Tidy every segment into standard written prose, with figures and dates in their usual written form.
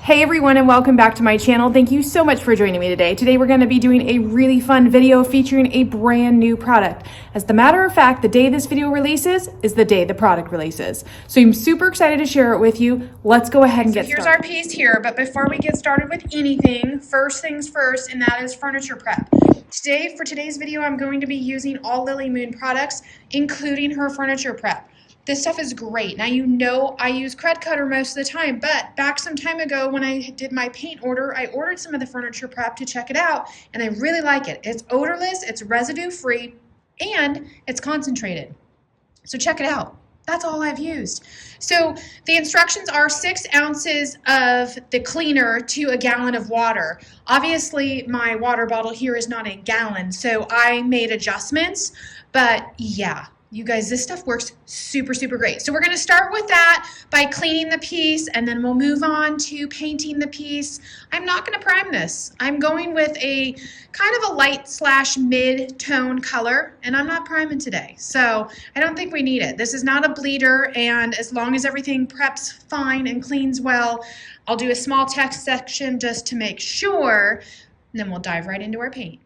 Hey everyone, and welcome back to my channel. Thank you so much for joining me today. Today we're going to be doing a really fun video featuring a brand new product. As a matter of fact, the day this video releases is the day the product releases. So I'm super excited to share it with you. Let's go ahead and get started. Here's our piece here, but before we get started with anything, first things first, and that is furniture prep. For today's video, I'm going to be using all Lilly Moon products, including her furniture prep. This stuff is great. Now, you know I use Cred Cutter most of the time, but back some time ago when I did my paint order, I ordered some of the furniture prep to check it out, and I really like it. It's odorless, it's residue-free, and it's concentrated. So check it out. That's all I've used. So the instructions are 6 ounces of the cleaner to a gallon of water. Obviously, my water bottle here is not a gallon, so I made adjustments, but yeah. You guys, this stuff works super, super great. So we're going to start with that by cleaning the piece, and then we'll move on to painting the piece. I'm not going to prime this. I'm going with a kind of a light / mid-tone color, and I'm not priming today. So I don't think we need it. This is not a bleeder, and as long as everything preps fine and cleans well, I'll do a small text section just to make sure, and then we'll dive right into our paint.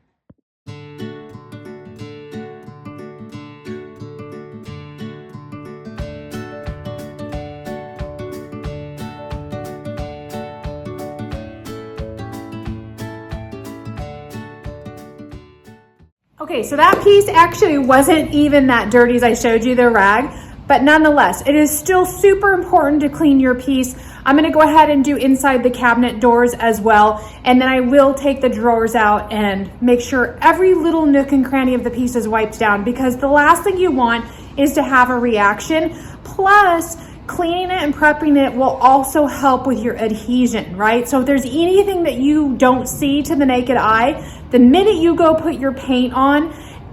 Okay, so that piece actually wasn't even that dirty as I showed you the rag, but nonetheless, it is still super important to clean your piece. I'm gonna go ahead and do inside the cabinet doors as well, and then I will take the drawers out and make sure every little nook and cranny of the piece is wiped down, because the last thing you want is to have a reaction. Plus, cleaning it and prepping it will also help with your adhesion, right? So if there's anything that you don't see to the naked eye, the minute you go put your paint on,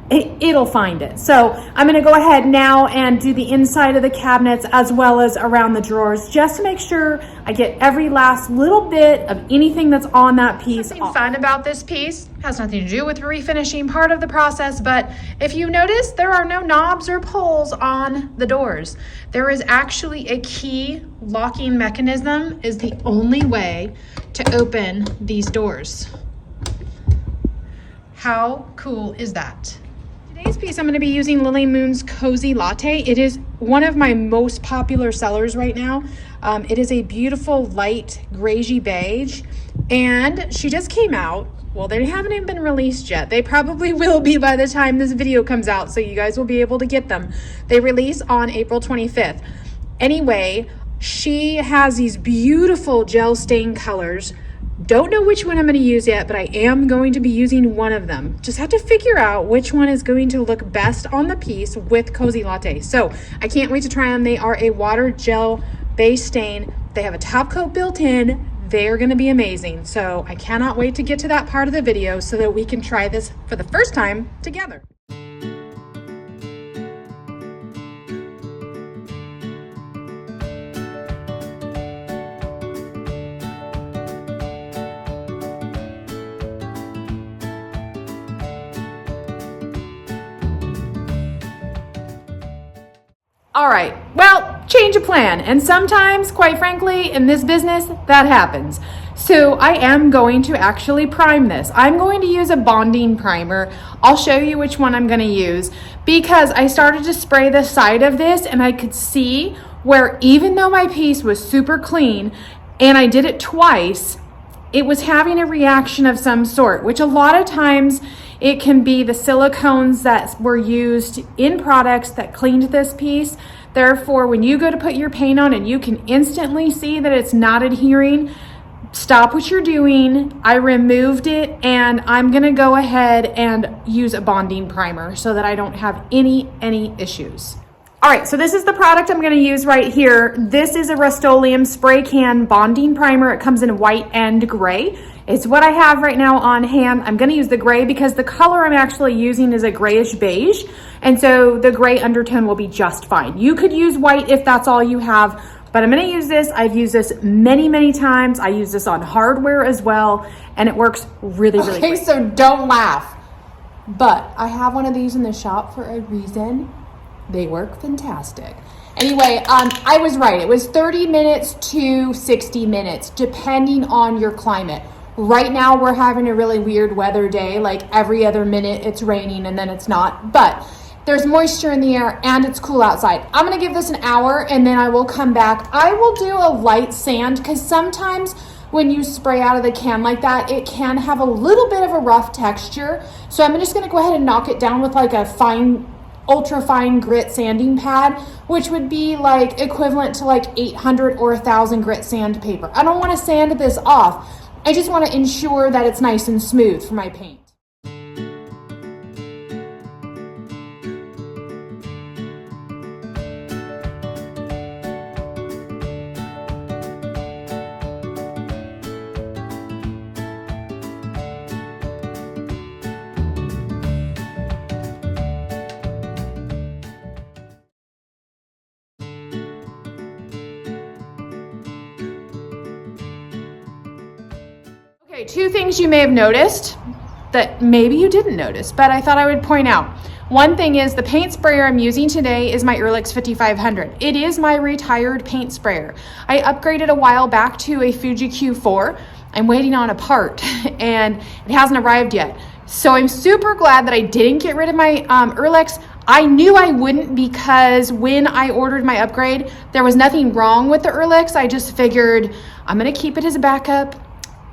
it'll find it. So I'm gonna go ahead now and do the inside of the cabinets as well as around the drawers, just to make sure I get every last little bit of anything that's on that piece. Something fun about this piece has nothing to do with refinishing part of the process, but if you notice, there are no knobs or pulls on the doors. There is actually a key locking mechanism is the only way to open these doors. How cool is that? Today's piece, I'm going to be using Lilly Moon's Cozy Latte. It is one of my most popular sellers right now. It is a beautiful light grayy beige, and she just came out. Well, they haven't even been released yet. They probably will be by the time this video comes out, so you guys will be able to get them. They release on April 25th. Anyway, she has these beautiful gel stain colors. Don't know which one I'm going to use yet, but I am going to be using one of them. Just have to figure out which one is going to look best on the piece with Cozy Latte. So I can't wait to try them. They are a water gel base stain. They have a top coat built in. They're going to be amazing. So I cannot wait to get to that part of the video so that we can try this for the first time together. All right, well, change of plan. And sometimes, quite frankly, in this business, that happens. So I am going to actually prime this. I'm going to use a bonding primer. I'll show you which one I'm gonna use, because I started to spray the side of this and I could see where, even though my piece was super clean and I did it twice, it was having a reaction of some sort, which a lot of times it can be the silicones that were used in products that cleaned this piece. Therefore, when you go to put your paint on and you can instantly see that it's not adhering, stop what you're doing. I removed it, and I'm gonna go ahead and use a bonding primer so that I don't have any issues. All right, so this is the product I'm gonna use right here. This is a Rust-Oleum spray can bonding primer. It comes in white and gray. It's what I have right now on hand. I'm gonna use the gray because the color I'm actually using is a grayish beige, and so the gray undertone will be just fine. You could use white if that's all you have, but I'm gonna use this. I've used this many times. I use this on hardware as well, and it works really great. Okay, so don't laugh, but I have one of these in the shop for a reason. They work fantastic. Anyway, I was right. It was 30 minutes to 60 minutes, depending on your climate. Right now, we're having a really weird weather day. Like every other minute, it's raining and then it's not. But there's moisture in the air and it's cool outside. I'm gonna give this an hour and then I will come back. I will do a light sand because sometimes when you spray out of the can like that, it can have a little bit of a rough texture. So I'm just gonna go ahead and knock it down with like a fine, ultra fine grit sanding pad, which would be like equivalent to like 800 or 1,000 grit sandpaper. I don't wanna sand this off. I just wanna ensure that it's nice and smooth for my paint. Okay, two things you may have noticed that maybe you didn't notice, but I thought I would point out. One thing is the paint sprayer I'm using today is my Erlix 5500. It is my retired paint sprayer. I upgraded a while back to a Fuji Q4. I'm waiting on a part and it hasn't arrived yet. So I'm super glad that I didn't get rid of my Erlix. I knew I wouldn't because when I ordered my upgrade, there was nothing wrong with the Erlix. I just figured I'm gonna keep it as a backup.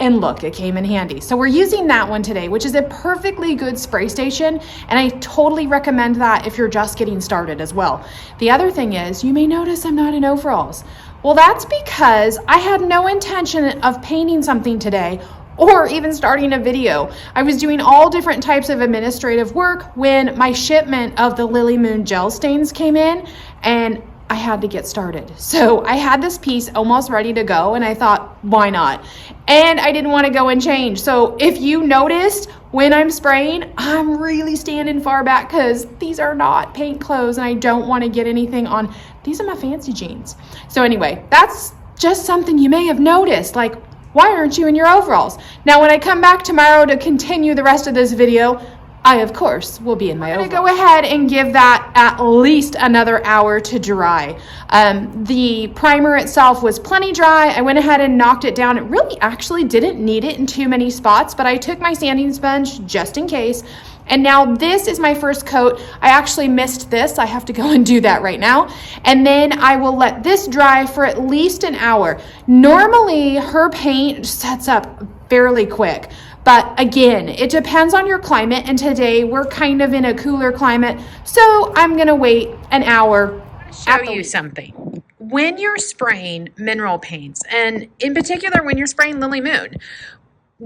And look, it came in handy. So we're using that one today, which is a perfectly good spray station. And I totally recommend that if you're just getting started as well. The other thing is, you may notice I'm not in overalls. Well, that's because I had no intention of painting something today or even starting a video. I was doing all different types of administrative work when my shipment of the Lilly Moon gel stains came in and I had to get started. So I had this piece almost ready to go and I thought, why not? And I didn't want to go and change. So if you noticed when I'm spraying, I'm really standing far back because these are not paint clothes and I don't want to get anything on. These are my fancy jeans. So anyway, that's just something you may have noticed. Like, why aren't you in your overalls? Now, when I come back tomorrow to continue the rest of this video, I, of course, will be in my overalls. I'm gonna go ahead and give that at least another hour to dry. The primer itself was plenty dry. I went ahead and knocked it down. It really actually didn't need it in too many spots, but I took my sanding sponge just in case. And now this is my first coat. I actually missed this. I have to go and do that right now. And then I will let this dry for at least an hour. Normally, her paint sets up fairly quick. But again, it depends on your climate, and today we're kind of in a cooler climate, so I'm gonna wait an hour. Show you something. When you're spraying mineral paints, and in particular when you're spraying Lilly Moon,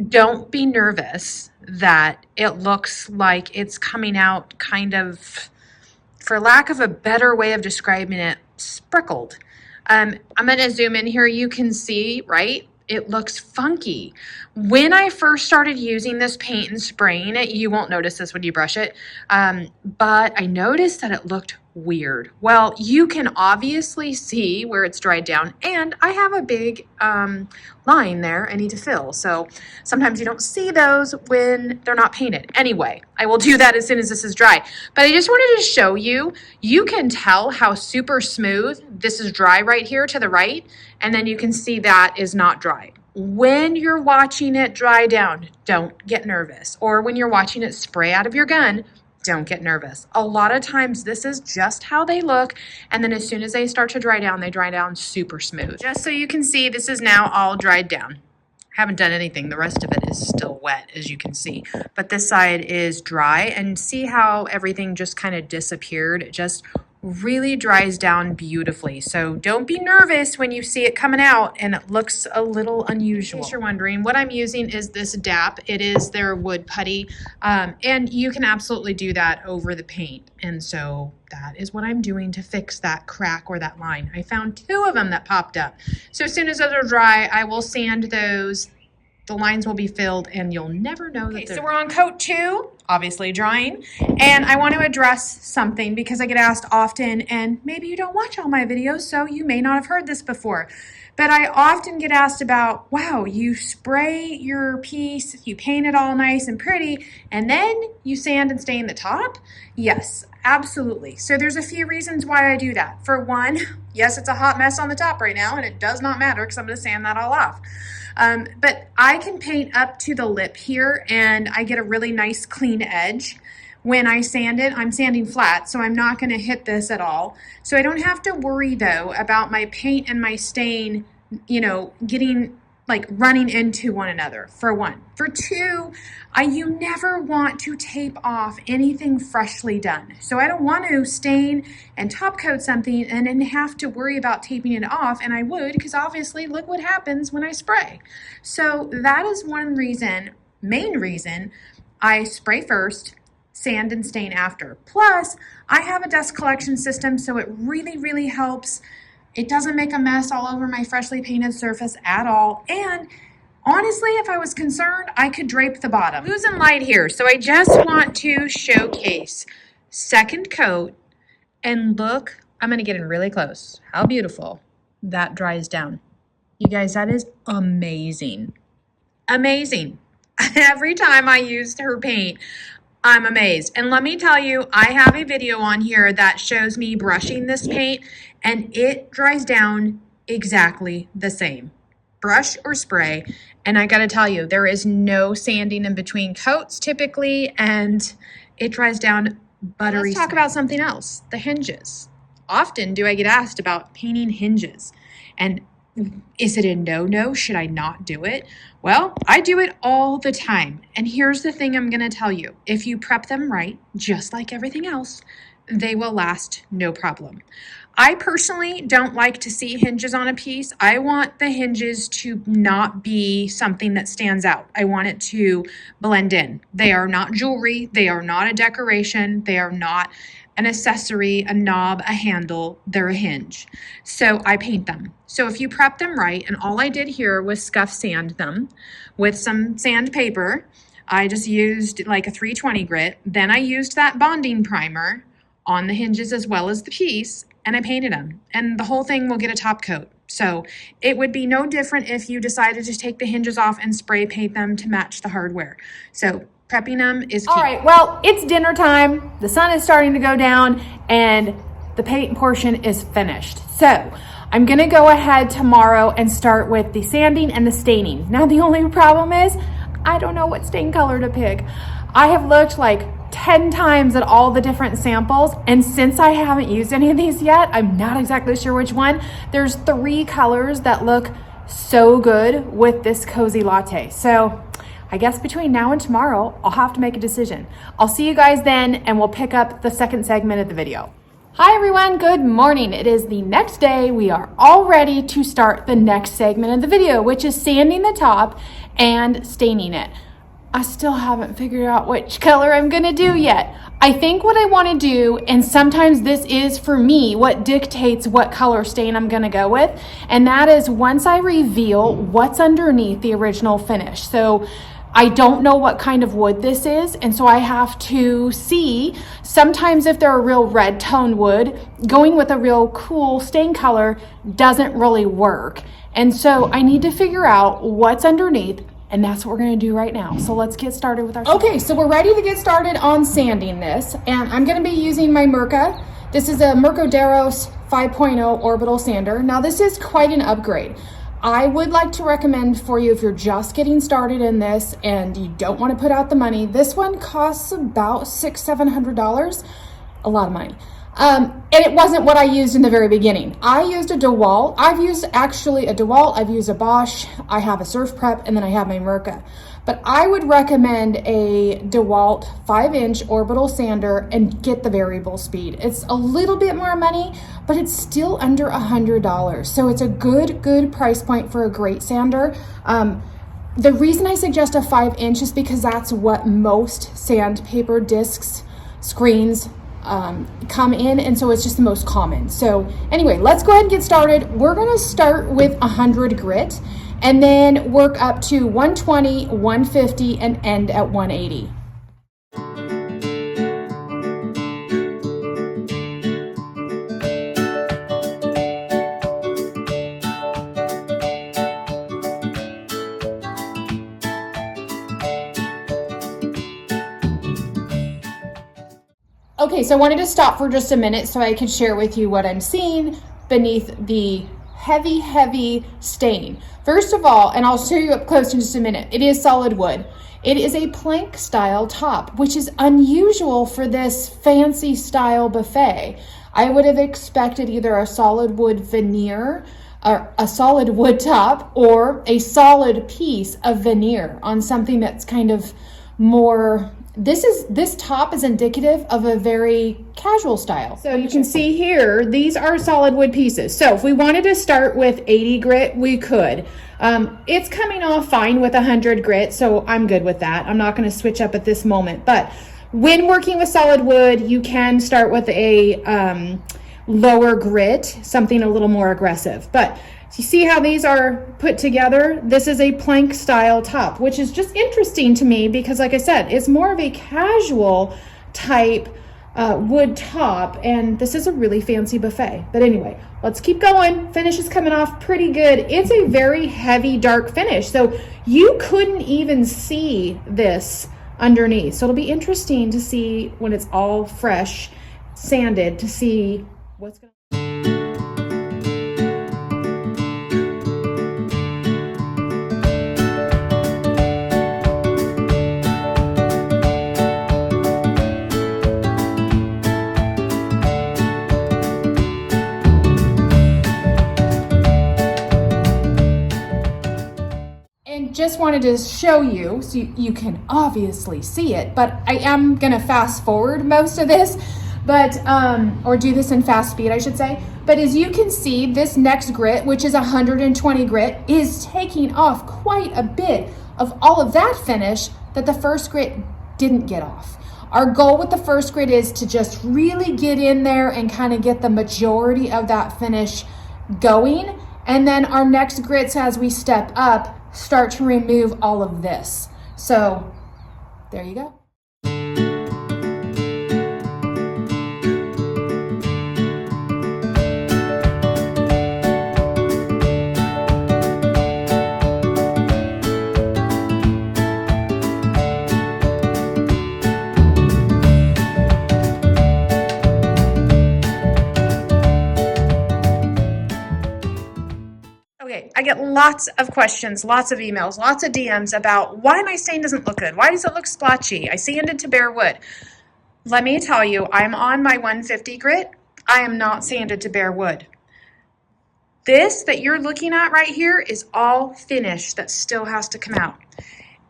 don't be nervous that it looks like it's coming out kind of, for lack of a better way of describing it, speckled. I'm gonna zoom in here. You can see, right? It looks funky. When I first started using this paint and spraying it, you won't notice this when you brush it, but I noticed that it looked weird. Well, you can obviously see where it's dried down, and I have a big line there I need to fill. So sometimes you don't see those when they're not painted. Anyway, I will do that as soon as this is dry. But I just wanted to show you, you can tell how super smooth this is dry right here to the right, and then you can see that is not dry. When you're watching it dry down, don't get nervous. Or when you're watching it spray out of your gun, don't get nervous. A lot of times this is just how they look, and then as soon as they start to dry down, they dry down super smooth. Just so you can see, this is now all dried down. Haven't done anything. The rest of it is still wet, as you can see. But this side is dry, and see how everything just kind of disappeared. It just really dries down beautifully. So don't be nervous when you see it coming out and it looks a little unusual. In case you're wondering, what I'm using is this DAP. It is their wood putty, and you can absolutely do that over the paint. And so that is what I'm doing to fix that crack or that line. I found 2 of them that popped up. So as soon as those are dry, I will sand those. The lines will be filled and you'll never know that. So we're on coat 2, obviously drying. And I want to address something because I get asked often, and maybe you don't watch all my videos, so you may not have heard this before. But I often get asked about, wow, you spray your piece, you paint it all nice and pretty, and then you sand and stain the top? Yes, absolutely. So there's a few reasons why I do that. For one, yes, it's a hot mess on the top right now, and it does not matter because I'm going to sand that all off. But I can paint up to the lip here, and I get a really nice clean edge. When I sand it, I'm sanding flat, so I'm not going to hit this at all. So I don't have to worry, though, about my paint and my stain, getting running into one another, for one. For two, you never want to tape off anything freshly done. So I don't want to stain and top coat something and then have to worry about taping it off, and I would, because obviously look what happens when I spray. So that is one reason, main reason, I spray first, sand and stain after. Plus, I have a dust collection system, so it really, really helps. It doesn't make a mess all over my freshly painted surface at all. And honestly, if I was concerned, I could drape the bottom. Losing light here, so I just want to showcase second coat, and look, I'm gonna get in really close. How beautiful that dries down. You guys, that is amazing. Amazing. Every time I used her paint, I'm amazed. And let me tell you, I have a video on here that shows me brushing this paint, and it dries down exactly the same. Brush or spray. And I gotta tell you, there is no sanding in between coats typically, and it dries down buttery. Let's talk about something else, the hinges. Often do I get asked about painting hinges, and is it a no-no? Should I not do it? Well, I do it all the time. And here's the thing I'm going to tell you. If you prep them right, just like everything else, they will last no problem. I personally don't like to see hinges on a piece. I want the hinges to not be something that stands out. I want it to blend in. They are not jewelry. They are not a decoration. They are not an accessory, a knob, a handle. They're a hinge. So I paint them. So if you prep them right, and all I did here was scuff sand them with some sandpaper. I just used like a 320 grit. Then I used that bonding primer on the hinges as well as the piece, and I painted them. And the whole thing will get a top coat. So it would be no different if you decided to take the hinges off and spray paint them to match the hardware. So prepping them is key. All right, well, it's dinner time. The sun is starting to go down, and the paint portion is finished. So I'm gonna go ahead tomorrow and start with the sanding and the staining. Now, the only problem is I don't know what stain color to pick. I have looked like 10 times at all the different samples, and since I haven't used any of these yet, I'm not exactly sure which one. There's 3 colors that look so good with this cozy latte. So I guess between now and tomorrow, I'll have to make a decision. I'll see you guys then, and we'll pick up the second segment of the video. Hi everyone, good morning. It is the next day. We are all ready to start the next segment of the video, which is sanding the top and staining it. I still haven't figured out which color I'm gonna do yet. I think what I wanna do, and sometimes this is for me what dictates what color stain I'm gonna go with, and that is once I reveal what's underneath the original finish. So I don't know what kind of wood this is, and so I have to see. Sometimes if they're a real red tone wood, going with a real cool stain color doesn't really work. And so I need to figure out what's underneath, and that's what we're gonna do right now. So let's get started with our sanding. Okay, so we're ready to get started on sanding this, and I'm gonna be using my Mirka. This is a Mercoderos 5.0 orbital sander. Now this is quite an upgrade. I would like to recommend for you, if you're just getting started in this and you don't want to put out the money, this one costs about $600-700, a lot of money. And it wasn't what I used in the very beginning. I used a DeWalt. I've used actually a DeWalt, I've used a Bosch, I have a Surf Prep, and then I have my Mirka. But I would recommend a DeWalt 5-inch orbital sander and get the variable speed. It's a little bit more money, but it's still under $100. So it's a good price point for a great sander. The reason I suggest a 5-inch is because that's what most sandpaper discs, screens, come in, and so it's just the most common. So anyway, let's go ahead and get started. We're gonna start with 100 grit and then work up to 120, 150, and end at 180. Okay, so I wanted to stop for just a minute so I could share with you what I'm seeing beneath the heavy, heavy stain. First of all, and I'll show you up close in just a minute, it is solid wood. It is a plank style top, which is unusual for this fancy style buffet. I would have expected either a solid wood veneer, or a solid wood top, or a solid piece of veneer on something that's kind of more. This top is indicative of a very casual style. So you can see here, these are solid wood pieces. So if we wanted to start with 80 grit, we could. It's coming off fine with 100 grit, so I'm good with that. I'm not going to switch up at this moment. But when working with solid wood, you can start with a lower grit, something a little more aggressive. But you see how these are put together? This is a plank style top, which is just interesting to me because, like I said, it's more of a casual type wood top, and this is a really fancy buffet. But anyway, let's keep going. Finish is coming off pretty good. It's a very heavy, dark finish, so you couldn't even see this underneath. So it'll be interesting to see when it's all fresh, sanded, to see what's going to. Just wanted to show you, so you can obviously see it, but I am gonna fast forward most of this, but or do this in fast speed, I should say. But as you can see, this next grit, which is 120 grit, is taking off quite a bit of all of that finish that the first grit didn't get off. Our goal with the first grit is to just really get in there and kind of get the majority of that finish going. And then our next grits, as we step up, start to remove all of this. So there you go. Okay, I get lots of questions, lots of emails, lots of DMs about why my stain doesn't look good. Why does it look splotchy? I sanded to bare wood. Let me tell you, I'm on my 150 grit. I am not sanded to bare wood. This that you're looking at right here is all finish that still has to come out.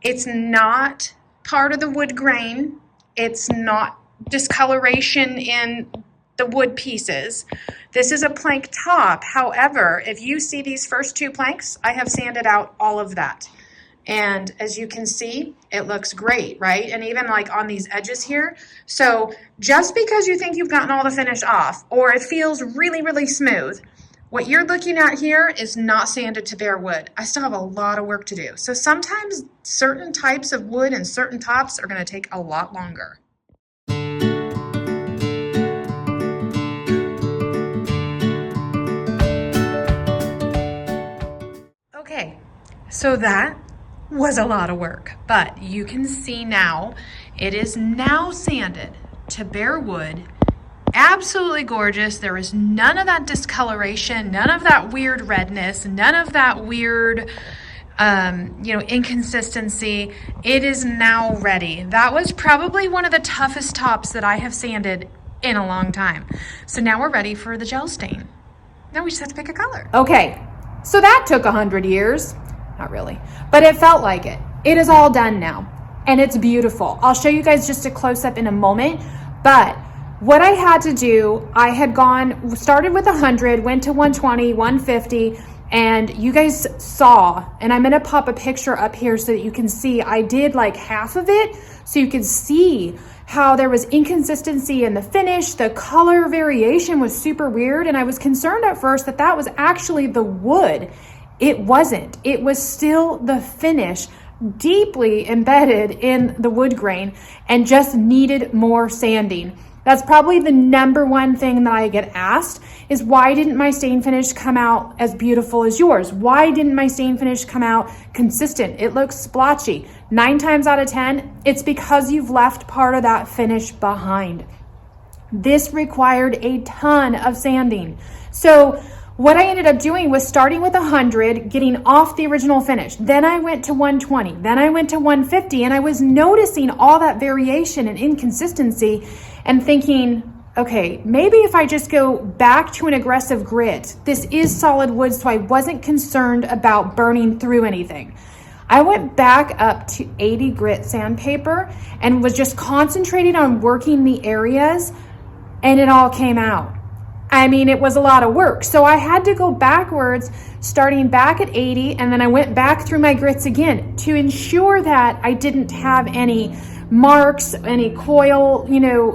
It's not part of the wood grain. It's not discoloration in the wood pieces. This is a plank top. However, if you see these first two planks, I have sanded out all of that. And as you can see, it looks great, right? And even like on these edges here. So just because you think you've gotten all the finish off, or it feels really, really smooth, what you're looking at here is not sanded to bare wood. I still have a lot of work to do. So sometimes certain types of wood and certain tops are going to take a lot longer. Okay, so that was a lot of work, but you can see now it is now sanded to bare wood. Absolutely gorgeous. There is none of that discoloration, none of that weird redness, none of that weird inconsistency. It is now ready. That was probably one of the toughest tops that I have sanded in a long time. So now we're ready for the gel stain. Now we just have to pick a color. Okay. So that took 100 years, not really, but it felt like it. It is all done now, and it's beautiful. I'll show you guys just a close-up in a moment, but what I had to do, I had started with 100, went to 120, 150, and you guys saw, and I'm gonna pop a picture up here so that you can see, I did like half of it, so you can see how there was inconsistency in the finish. The color variation was super weird, and I was concerned at first that that was actually the wood. It wasn't. It was still the finish deeply embedded in the wood grain and just needed more sanding. That's probably the number one thing that I get asked is, why didn't my stain finish come out as beautiful as yours? Why didn't my stain finish come out consistent? It looks splotchy. 9 times out of 10, it's because you've left part of that finish behind. This required a ton of sanding. So what I ended up doing was starting with 100, getting off the original finish. Then I went to 120, then I went to 150, and I was noticing all that variation and inconsistency and thinking, okay, maybe if I just go back to an aggressive grit. This is solid wood, so I wasn't concerned about burning through anything. I went back up to 80 grit sandpaper and was just concentrating on working the areas, and it all came out. I mean, it was a lot of work. So I had to go backwards, starting back at 80, and then I went back through my grits again to ensure that I didn't have any marks, any coil,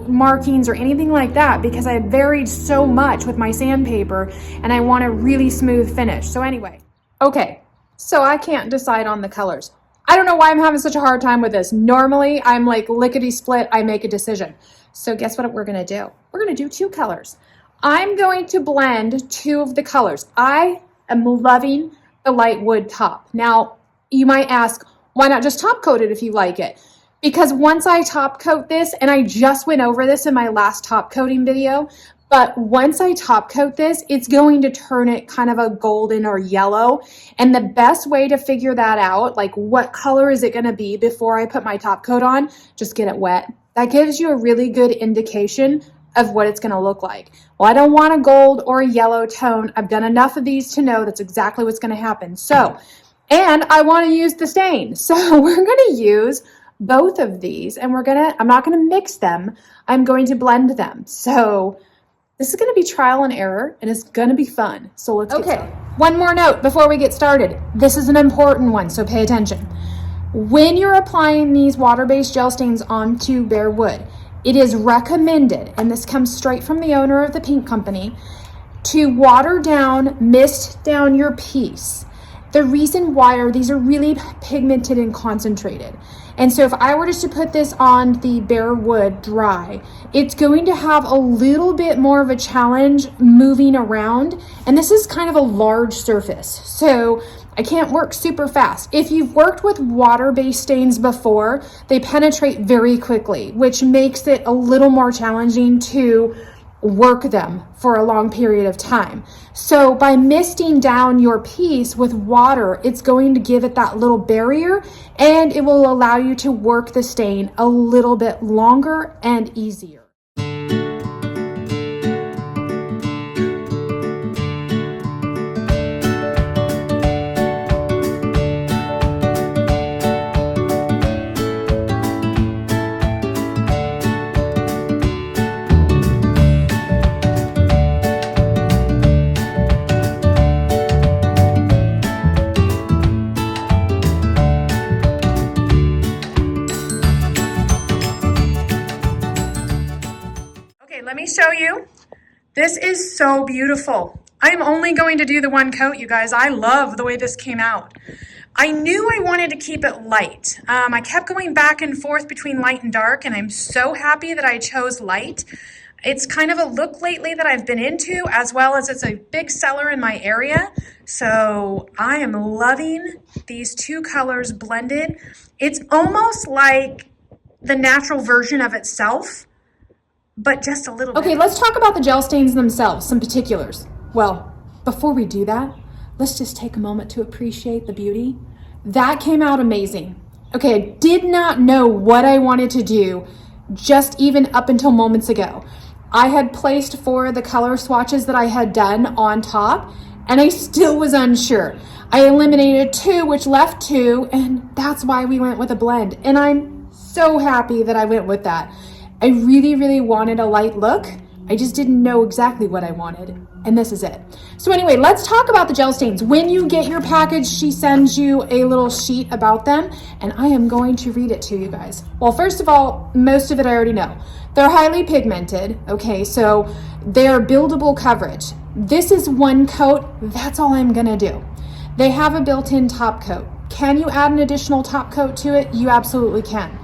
markings or anything like that, because I varied so much with my sandpaper and I want a really smooth finish. So anyway, okay, so I can't decide on the colors. I don't know why I'm having such a hard time with this. Normally I'm like lickety split, I make a decision. So guess what we're gonna do? We're gonna do 2 colors. I'm going to blend 2 of the colors. I am loving the light wood top. Now, you might ask, why not just top coat it if you like it? Because once I top coat this, and I just went over this in my last top coating video, but once I top coat this, it's going to turn it kind of a golden or yellow. And the best way to figure that out, like what color is it gonna be before I put my top coat on, just get it wet. That gives you a really good indication of what it's gonna look like. Well, I don't want a gold or a yellow tone. I've done enough of these to know that's exactly what's gonna happen. So, and I wanna use the stain. So we're gonna use both of these and I'm not gonna mix them. I'm going to blend them. So this is gonna be trial and error and it's gonna be fun. So let's get started. One more note before we get started. This is an important one, so pay attention. When you're applying these water-based gel stains onto bare wood, it is recommended, and this comes straight from the owner of the paint company, to water down, mist down your piece. The reason why are these are really pigmented and concentrated. And so if I were just to put this on the bare wood dry, it's going to have a little bit more of a challenge moving around. And this is kind of a large surface, so I can't work super fast. If you've worked with water-based stains before, they penetrate very quickly, which makes it a little more challenging to work them for a long period of time. So by misting down your piece with water, it's going to give it that little barrier and it will allow you to work the stain a little bit longer and easier. Let me show you. This is so beautiful. I'm only going to do the one coat, you guys. I love the way this came out. I knew I wanted to keep it light. I kept going back and forth between light and dark, and I'm so happy that I chose light. It's kind of a look lately that I've been into, as well as it's a big seller in my area. So I am loving these 2 colors blended. It's almost like the natural version of itself, but just a little bit. Okay, let's talk about the gel stains themselves, some particulars. Well, before we do that, let's just take a moment to appreciate the beauty. That came out amazing. Okay, I did not know what I wanted to do just even up until moments ago. I had placed 4 of the color swatches that I had done on top, and I still was unsure. I eliminated 2, which left 2, and that's why we went with a blend. And I'm so happy that I went with that. I really, really wanted a light look. I just didn't know exactly what I wanted, and this is it. So anyway, let's talk about the gel stains. When you get your package, she sends you a little sheet about them, and I am going to read it to you guys. Well, first of all, most of it I already know. They're highly pigmented, okay, so they're buildable coverage. This is one coat, that's all I'm gonna do. They have a built-in top coat. Can you add an additional top coat to it? You absolutely can.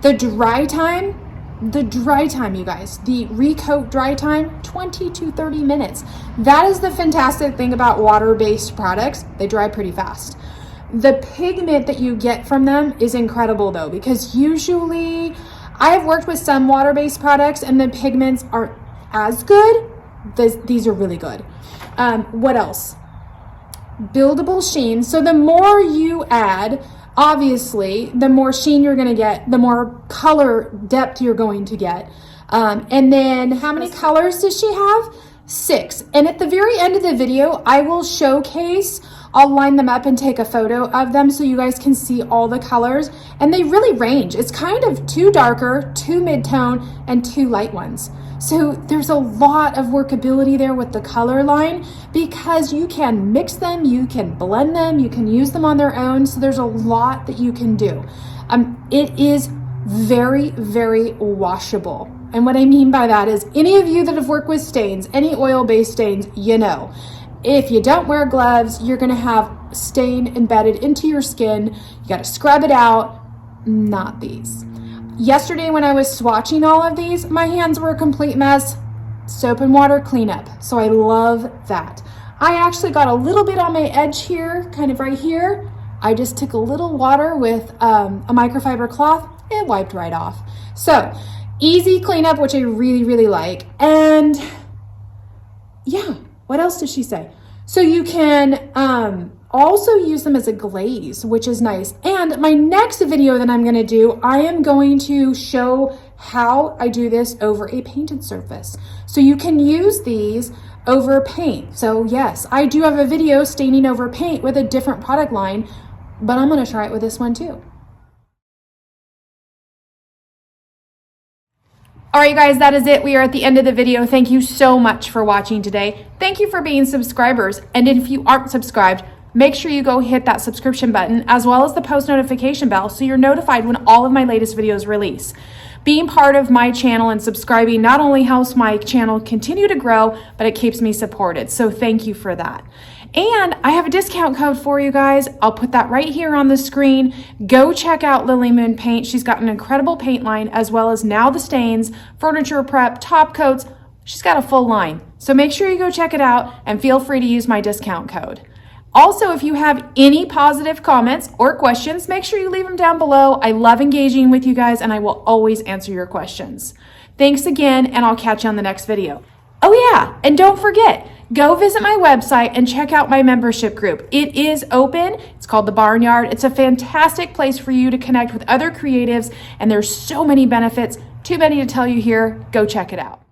The dry time, you guys, the recoat dry time, 20 to 30 minutes. That is the fantastic thing about water-based products. They dry pretty fast. The pigment that you get from them is incredible though, because usually I have worked with some water-based products and the pigments aren't as good. These are really good. What else? Buildable sheen. So the more you add, obviously, the more sheen you're going to get, the more color depth you're going to get. And then how many colors does she have? 6. And at the very end of the video, I will showcase, I'll line them up and take a photo of them so you guys can see all the colors. And they really range. It's kind of 2 darker, 2 mid-tone, and 2 light ones. So there's a lot of workability there with the color line because you can mix them, you can blend them, you can use them on their own. So there's a lot that you can do. It is very, very washable. And what I mean by that is any of you that have worked with stains, any oil-based stains, you know, if you don't wear gloves, you're gonna have stain embedded into your skin. You gotta scrub it out, not these. Yesterday when I was swatching all of these, my hands were a complete mess. Soap and water cleanup. So I love that. I actually got a little bit on my edge here, kind of right here. I just took a little water with a microfiber cloth. It wiped right off. So easy cleanup, which I really, really like. And yeah, what else did she say? So you can also use them as a glaze, which is nice. And my next video that I'm going to do, I am going to show how I do this over a painted surface. So you can use these over paint. So yes, I do have a video staining over paint with a different product line, but I'm going to try it with this one too. All right, guys, that is it. We are at the end of the video. Thank you so much for watching today. Thank you for being subscribers. And if you aren't subscribed, make sure you go hit that subscription button as well as the post notification bell so you're notified when all of my latest videos release. Being part of my channel and subscribing not only helps my channel continue to grow, but it keeps me supported. So thank you for that. And I have a discount code for you guys. I'll put that right here on the screen. Go check out Lilly Moon Paint. She's got an incredible paint line as well as now the stains, furniture prep, top coats. She's got a full line. So make sure you go check it out and feel free to use my discount code. Also, if you have any positive comments or questions, make sure you leave them down below. I love engaging with you guys and I will always answer your questions. Thanks again, and I'll catch you on the next video. Oh yeah, and don't forget, go visit my website and check out my membership group. It is open. It's called The Barnyard. It's a fantastic place for you to connect with other creatives, and there's so many benefits. Too many to tell you here. Go check it out.